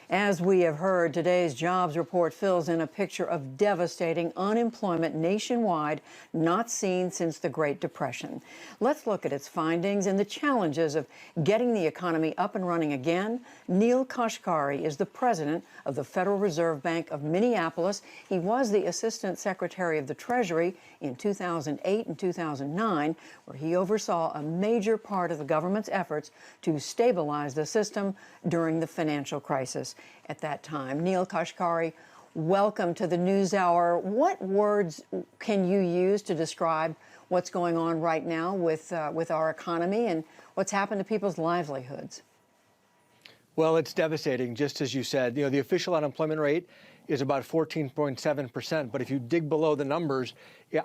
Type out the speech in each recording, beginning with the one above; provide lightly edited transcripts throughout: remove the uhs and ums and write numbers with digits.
As we have heard, today's jobs report fills in a picture of devastating unemployment nationwide, not seen since the Great Depression. Let's look at its findings and the challenges of getting the economy up and running again. Neel Kashkari is the president of the Federal Reserve Bank of Minneapolis. He was the Assistant Secretary of the Treasury in 2008 and 2009, where he oversaw a major part of the government's efforts to stabilize the system during the financial crisis at that time. Neel Kashkari, welcome to the NewsHour. What words can you use to describe what's going on right now with our economy and what's happened to people's livelihoods? Well, it's devastating, just as you said. You know, the official unemployment rate is about 14.7%, but if you dig below the numbers,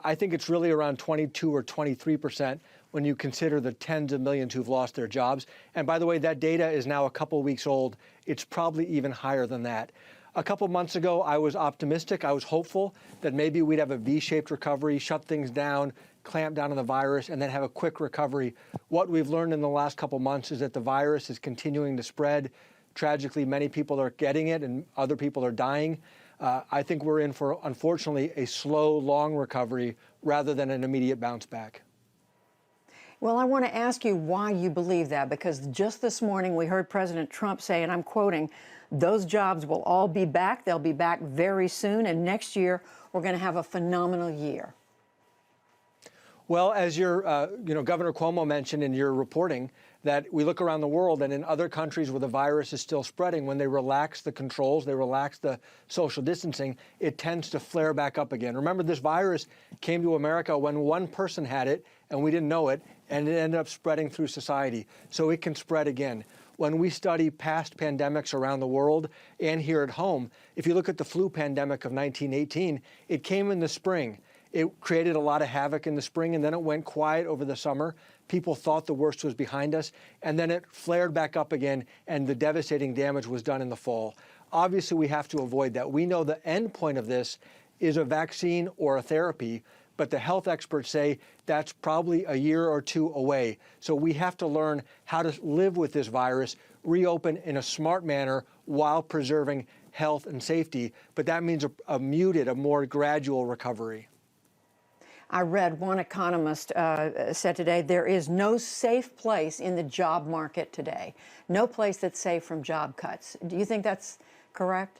I think it's really around 22 or 23% when you consider the tens of millions who've lost their jobs. And by the way, that data is now a couple weeks old. It's probably even higher than that. A couple months ago, I was optimistic. I was hopeful that maybe we'd have a V-shaped recovery, shut things down, clamp down on the virus, and then have a quick recovery. What we've learned in the last couple months is that the virus is continuing to spread. Tragically, many people are getting it and other people are dying. I think we're in for, unfortunately, a slow, long recovery rather than an immediate bounce back. Well, I want to ask you why you believe that, because just this morning we heard President Trump say, and I'm quoting, those jobs will all be back. They'll be back very soon. And next year, we're going to have a phenomenal year. Well, as your, Governor Cuomo mentioned in your reporting, that we look around the world and in other countries where the virus is still spreading, when they relax the controls, they relax the social distancing, it tends to flare back up again. Remember, this virus came to America when one person had it and we didn't know it, and it ended up spreading through society. So it can spread again. When we study past pandemics around the world and here at home, if you look at the flu pandemic of 1918, it came in the spring. It created a lot of havoc in the spring, and then it went quiet over the summer. People thought the worst was behind us, and then it flared back up again, and the devastating damage was done in the fall. Obviously, we have to avoid that. We know the end point of this is a vaccine or a therapy, but the health experts say that's probably a year or two away. So we have to learn how to live with this virus, reopen in a smart manner while preserving health and safety, but that means a more gradual recovery. I read one economist said today, there is no safe place in the job market today. No place that's safe from job cuts. Do you think that's correct?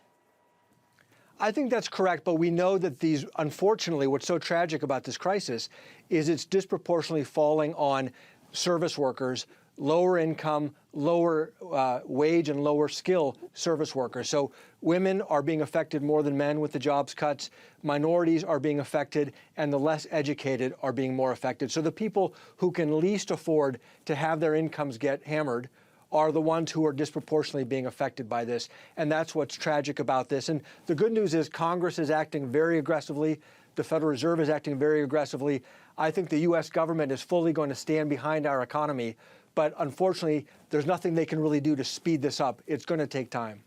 I think that's correct, but we know that unfortunately, what's so tragic about this crisis is it's disproportionately falling on service workers, lower income, lower wage and lower skill service workers. So women are being affected more than men with the jobs cuts. Minorities are being affected, and the less educated are being more affected. So the people who can least afford to have their incomes get hammered are the ones who are disproportionately being affected by this. And that's what's tragic about this. And the good news is Congress is acting very aggressively. The Federal Reserve is acting very aggressively. I think the U.S. government is fully going to stand behind our economy. But unfortunately, there's nothing they can really do to speed this up. It's going to take time.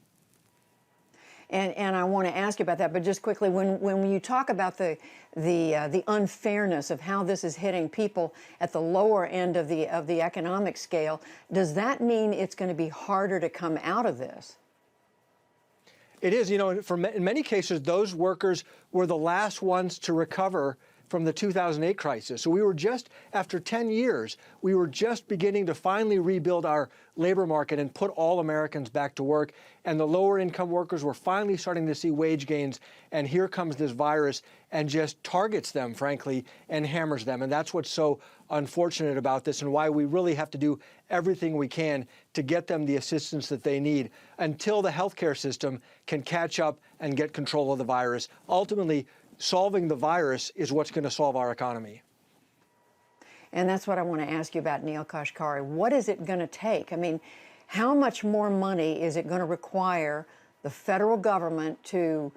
And I want to ask you about that, but just quickly, when you talk about the unfairness of how this is hitting people at the lower end of the economic scale, does that mean it's going to be harder to come out of this? It is. You know, in many cases, those workers were the last ones to recover from the 2008 crisis. So we were just, after 10 years, we were just beginning to finally rebuild our labor market and put all Americans back to work. And the lower income workers were finally starting to see wage gains. And here comes this virus and just targets them, frankly, and hammers them. And that's what's so unfortunate about this and why we really have to do everything we can to get them the assistance that they need until the healthcare system can catch up and get control of the virus. Ultimately, solving the virus is what's going to solve our economy. And that's what I want to ask you about, Neel Kashkari. What is it going to take? I mean, how much more money is it going to require the federal government to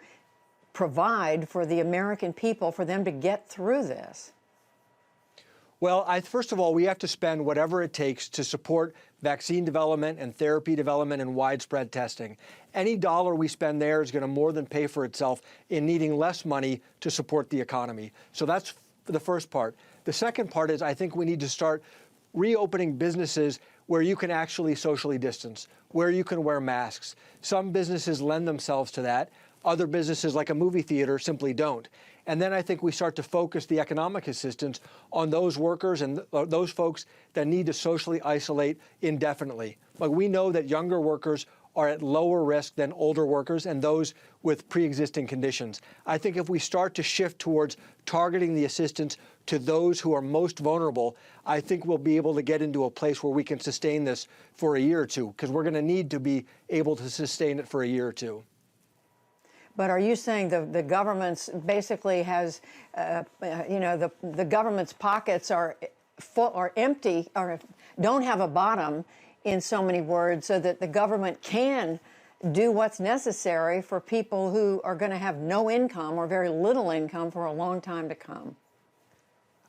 provide for the American people for them to get through this? Well, first of all, we have to spend whatever it takes to support vaccine development and therapy development and widespread testing. Any dollar we spend there is going to more than pay for itself in needing less money to support the economy. So that's the first part. The second part is I think we need to start reopening businesses where you can actually socially distance, where you can wear masks. Some businesses lend themselves to that. Other businesses, like a movie theater, simply don't. And then I think we start to focus the economic assistance on those workers and those folks that need to socially isolate indefinitely. Like, we know that younger workers are at lower risk than older workers and those with pre-existing conditions. I think if we start to shift towards targeting the assistance to those who are most vulnerable, I think we'll be able to get into a place where we can sustain this for a year or two, because we're going to need to be able to sustain it for a year or two. But are you saying the government's basically has, the government's pockets are full or empty or don't have a bottom, in so many words, so that the government can do what's necessary for people who are going to have no income or very little income for a long time to come?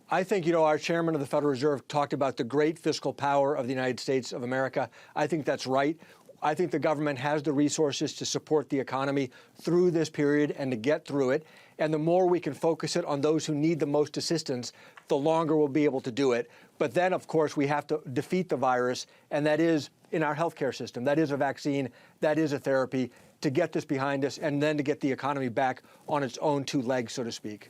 I think, our chairman of the Federal Reserve talked about the great fiscal power of the United States of America. I think that's right. I think the government has the resources to support the economy through this period and to get through it. And the more we can focus it on those who need the most assistance, the longer we'll be able to do it. But then, of course, we have to defeat the virus, and that is in our healthcare system. That is a vaccine. That is a therapy to get this behind us and then to get the economy back on its own two legs, so to speak.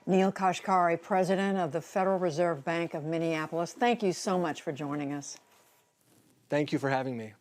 Neel Kashkari, president of the Federal Reserve Bank of Minneapolis, thank you so much for joining us. Thank you for having me.